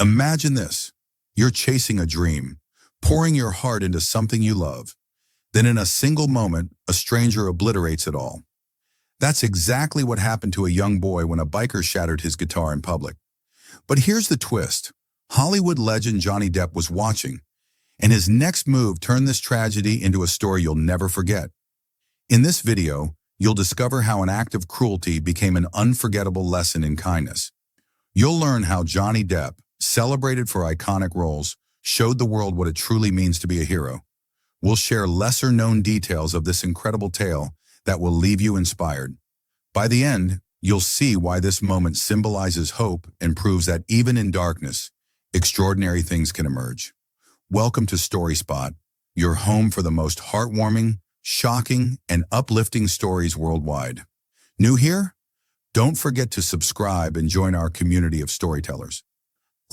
Imagine this. You're chasing a dream, pouring your heart into something you love. Then in a single moment, a stranger obliterates it all. That's exactly what happened to a young boy when a biker shattered his guitar in public. But here's the twist. Hollywood legend Johnny Depp was watching, and his next move turned this tragedy into a story you'll never forget. In this video, you'll discover how an act of cruelty became an unforgettable lesson in kindness. You'll learn how Johnny Depp, celebrated for iconic roles, showed the world what it truly means to be a hero. We'll share lesser-known details of this incredible tale that will leave you inspired. By the end, you'll see why this moment symbolizes hope and proves that even in darkness, extraordinary things can emerge. Welcome to Story Spot, your home for the most heartwarming, shocking, and uplifting stories worldwide. New here? Don't forget to subscribe and join our community of storytellers.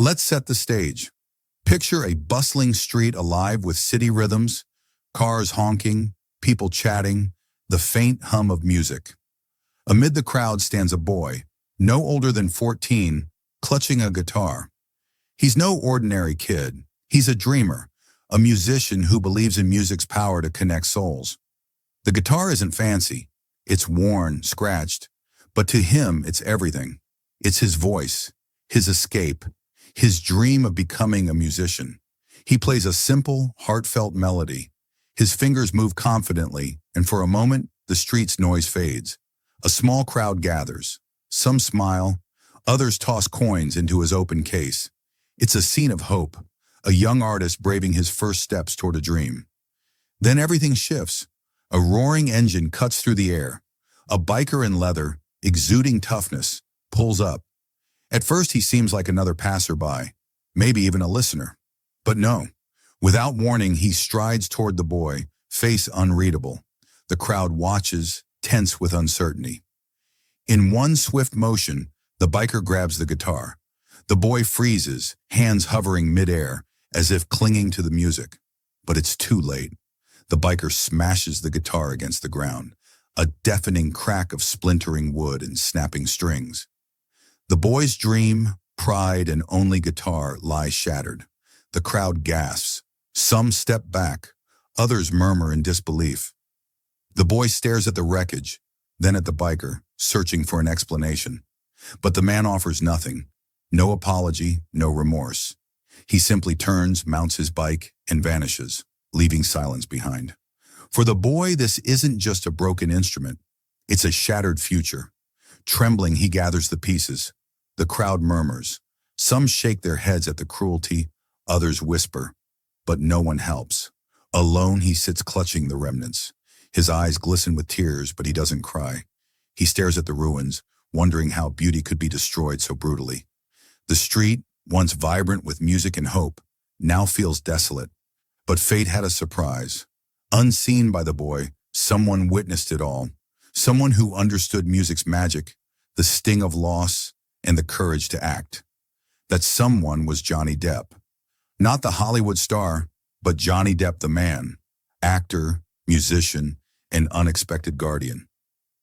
Let's set the stage. Picture a bustling street alive with city rhythms, cars honking, people chatting, the faint hum of music. Amid the crowd stands a boy, no older than 14, clutching a guitar. He's no ordinary kid. He's a dreamer, a musician who believes in music's power to connect souls. The guitar isn't fancy. It's worn, scratched, but to him, it's everything. It's his voice, his escape, his dream of becoming a musician. He plays a simple, heartfelt melody. His fingers move confidently, and for a moment, the street's noise fades. A small crowd gathers. Some smile, others toss coins into his open case. It's a scene of hope, a young artist braving his first steps toward a dream. Then everything shifts. A roaring engine cuts through the air. A biker in leather, exuding toughness, pulls up. At first he seems like another passerby, maybe even a listener. But no. Without warning, he strides toward the boy, face unreadable. The crowd watches, tense with uncertainty. In one swift motion, the biker grabs the guitar. The boy freezes, hands hovering midair, as if clinging to the music. But it's too late. The biker smashes the guitar against the ground, a deafening crack of splintering wood and snapping strings. The boy's dream, pride, and only guitar lie shattered. The crowd gasps. Some step back, others murmur in disbelief. The boy stares at the wreckage, then at the biker, searching for an explanation. But the man offers nothing. No apology, no remorse. He simply turns, mounts his bike, and vanishes, leaving silence behind. For the boy, this isn't just a broken instrument. It's a shattered future. Trembling, he gathers the pieces. The crowd murmurs. Some shake their heads at the cruelty, others whisper. But no one helps. Alone, he sits clutching the remnants. His eyes glisten with tears, but he doesn't cry. He stares at the ruins, wondering how beauty could be destroyed so brutally. The street, once vibrant with music and hope, now feels desolate. But fate had a surprise. Unseen by the boy, someone witnessed it all. Someone who understood music's magic, the sting of loss, and the courage to act. That someone was Johnny Depp. Not the Hollywood star, but Johnny Depp the man, actor, musician, and unexpected guardian.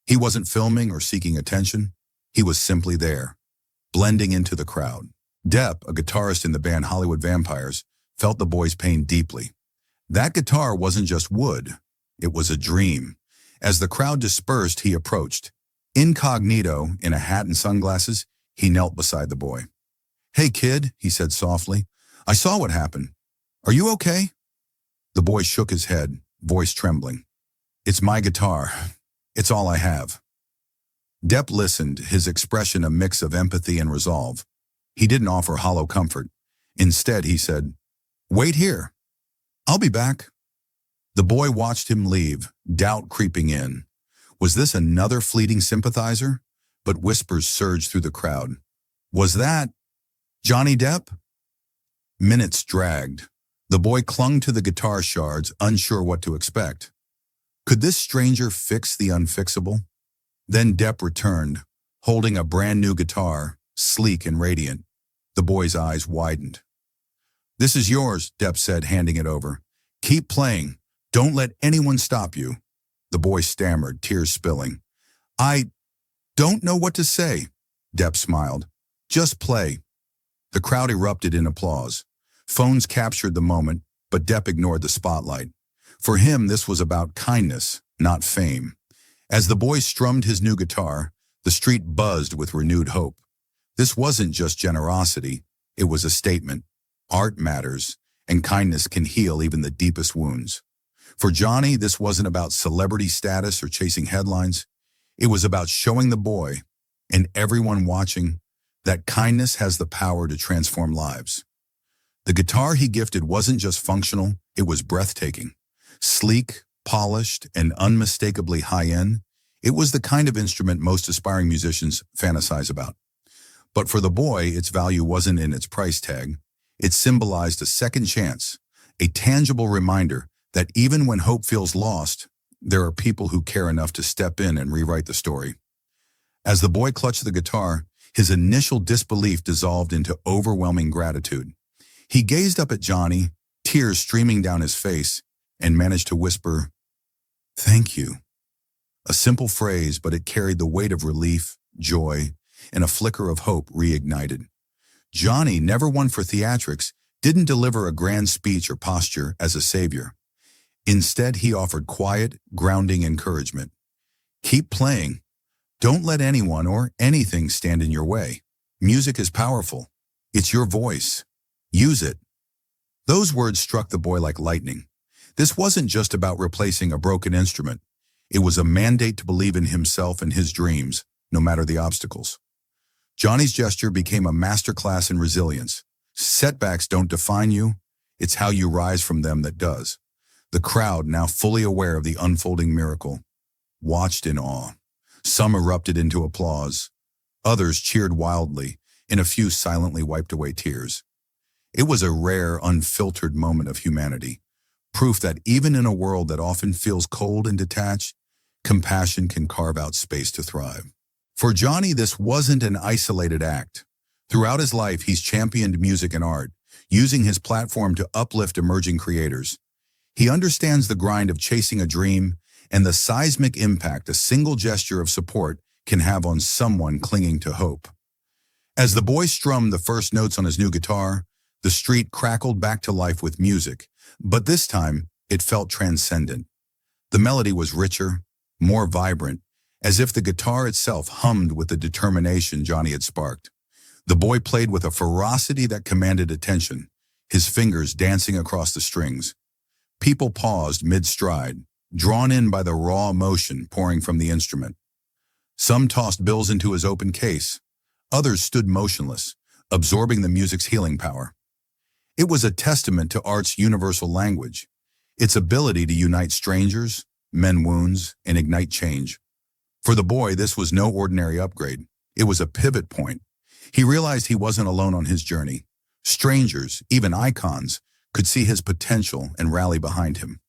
He wasn't filming or seeking attention. He was simply there, blending into the crowd. Depp, a guitarist in the band Hollywood Vampires, felt the boy's pain deeply. That guitar wasn't just wood. It was a dream. As the crowd dispersed, he approached. Incognito, in a hat and sunglasses, he knelt beside the boy. "Hey, kid," he said softly. "I saw what happened. Are you okay?" The boy shook his head, voice trembling. "It's my guitar. It's all I have." Depp listened, his expression a mix of empathy and resolve. He didn't offer hollow comfort. Instead, he said, "Wait here. I'll be back." The boy watched him leave, doubt creeping in. Was this another fleeting sympathizer? But whispers surged through the crowd. Was that Johnny Depp? Minutes dragged. The boy clung to the guitar shards, unsure what to expect. Could this stranger fix the unfixable? Then Depp returned, holding a brand new guitar, sleek and radiant. The boy's eyes widened. "This is yours," Depp said, handing it over. "Keep playing. Don't let anyone stop you." The boy stammered, tears spilling. "I don't know what to say," Depp smiled. "Just play." The crowd erupted in applause. Phones captured the moment, but Depp ignored the spotlight. For him, this was about kindness, not fame. As the boy strummed his new guitar, the street buzzed with renewed hope. This wasn't just generosity, it was a statement. Art matters, and kindness can heal even the deepest wounds. For Johnny, this wasn't about celebrity status or chasing headlines. It was about showing the boy, and everyone watching, that kindness has the power to transform lives. The guitar he gifted wasn't just functional, it was breathtaking. Sleek, polished, and unmistakably high-end, it was the kind of instrument most aspiring musicians fantasize about. But for the boy, its value wasn't in its price tag. It symbolized a second chance, a tangible reminder that even when hope feels lost, there are people who care enough to step in and rewrite the story. As the boy clutched the guitar, his initial disbelief dissolved into overwhelming gratitude. He gazed up at Johnny, tears streaming down his face, and managed to whisper, "Thank you." A simple phrase, but it carried the weight of relief, joy, and a flicker of hope reignited. Johnny, never one for theatrics, didn't deliver a grand speech or posture as a savior. Instead, he offered quiet, grounding encouragement. Keep playing. Don't let anyone or anything stand in your way. Music is powerful. It's your voice. Use it. Those words struck the boy like lightning. This wasn't just about replacing a broken instrument. It was a mandate to believe in himself and his dreams, no matter the obstacles. Johnny's gesture became a masterclass in resilience. Setbacks don't define you. It's how you rise from them that does. The crowd, now fully aware of the unfolding miracle, watched in awe. Some erupted into applause. Others cheered wildly, and a few silently wiped away tears. It was a rare, unfiltered moment of humanity, proof that even in a world that often feels cold and detached, compassion can carve out space to thrive. For Johnny, this wasn't an isolated act. Throughout his life, he's championed music and art, using his platform to uplift emerging creators. He understands the grind of chasing a dream and the seismic impact a single gesture of support can have on someone clinging to hope. As the boy strummed the first notes on his new guitar, the street crackled back to life with music, but this time it felt transcendent. The melody was richer, more vibrant, as if the guitar itself hummed with the determination Johnny had sparked. The boy played with a ferocity that commanded attention, his fingers dancing across the strings. People paused mid-stride, drawn in by the raw emotion pouring from the instrument. Some tossed bills into his open case. Others stood motionless, absorbing the music's healing power. It was a testament to art's universal language, its ability to unite strangers, mend wounds, and ignite change. For the boy, this was no ordinary upgrade. It was a pivot point. He realized he wasn't alone on his journey. Strangers, even icons, could see his potential and rally behind him.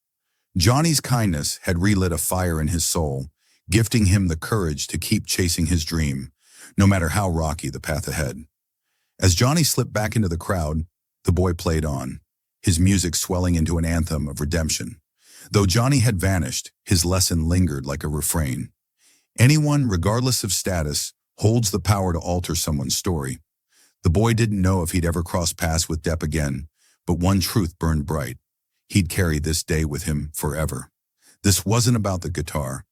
Johnny's kindness had relit a fire in his soul, gifting him the courage to keep chasing his dream, no matter how rocky the path ahead. As Johnny slipped back into the crowd, the boy played on, his music swelling into an anthem of redemption. Though Johnny had vanished, his lesson lingered like a refrain. Anyone, regardless of status, holds the power to alter someone's story. The boy didn't know if he'd ever cross paths with Depp again, but one truth burned bright. He'd carry this day with him forever. This wasn't about the guitar.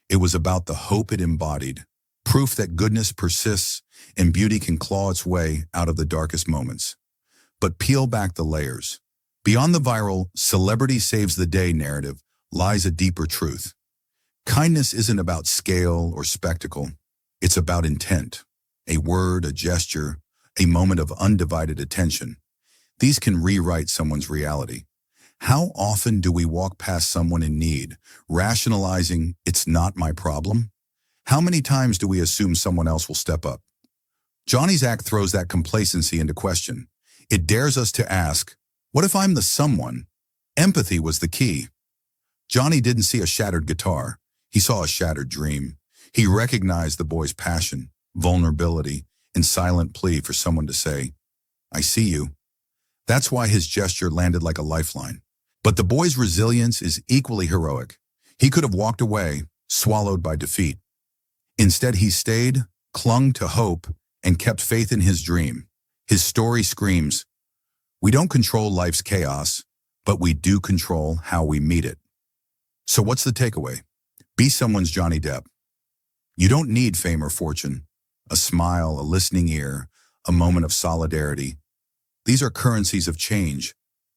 It was about the hope it embodied, proof that goodness persists and beauty can claw its way out of the darkest moments. But peel back the layers. Beyond the viral "celebrity saves the day" narrative lies a deeper truth. Kindness isn't about scale or spectacle. It's about intent. A word, a gesture, a moment of undivided attention. These can rewrite someone's reality. How often do we walk past someone in need, rationalizing, "It's not my problem"? How many times do we assume someone else will step up? Johnny's act throws that complacency into question. It dares us to ask, what if I'm the someone? Empathy was the key. Johnny didn't see a shattered guitar. He saw a shattered dream. He recognized the boy's passion, vulnerability, and silent plea for someone to say, "I see you." That's why his gesture landed like a lifeline. But the boy's resilience is equally heroic. He could have walked away, swallowed by defeat. Instead, he stayed, clung to hope, and kept faith in his dream. His story screams, we don't control life's chaos, but we do control how we meet it. So what's the takeaway? Be someone's Johnny Depp. You don't need fame or fortune. A smile, a listening ear, a moment of solidarity. These are currencies of change.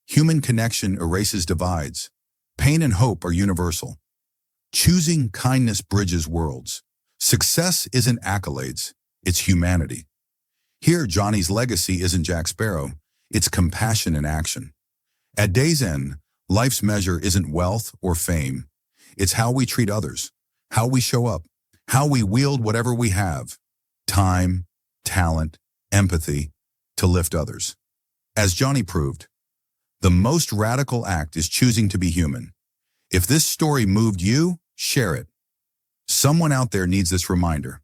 Human connection erases divides. Pain and hope are universal. Choosing kindness bridges worlds. Success isn't accolades, it's humanity. Here, Johnny's legacy isn't Jack Sparrow, it's compassion in action. At day's end, life's measure isn't wealth or fame. It's how we treat others, how we show up, how we wield whatever we have, time, talent, empathy, to lift others. As Johnny proved, the most radical act is choosing to be human. If this story moved you, share it. Someone out there needs this reminder.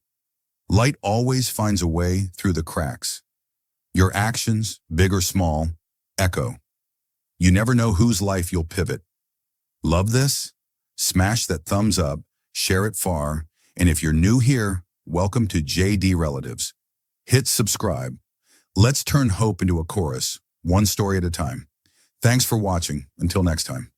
Light always finds a way through the cracks. Your actions, big or small, echo. You never know whose life you'll pivot. Love this? Smash that thumbs up, share it far, and if you're new here, welcome to JD Relatives. Hit subscribe. Let's turn hope into a chorus, one story at a time. Thanks for watching. Until next time.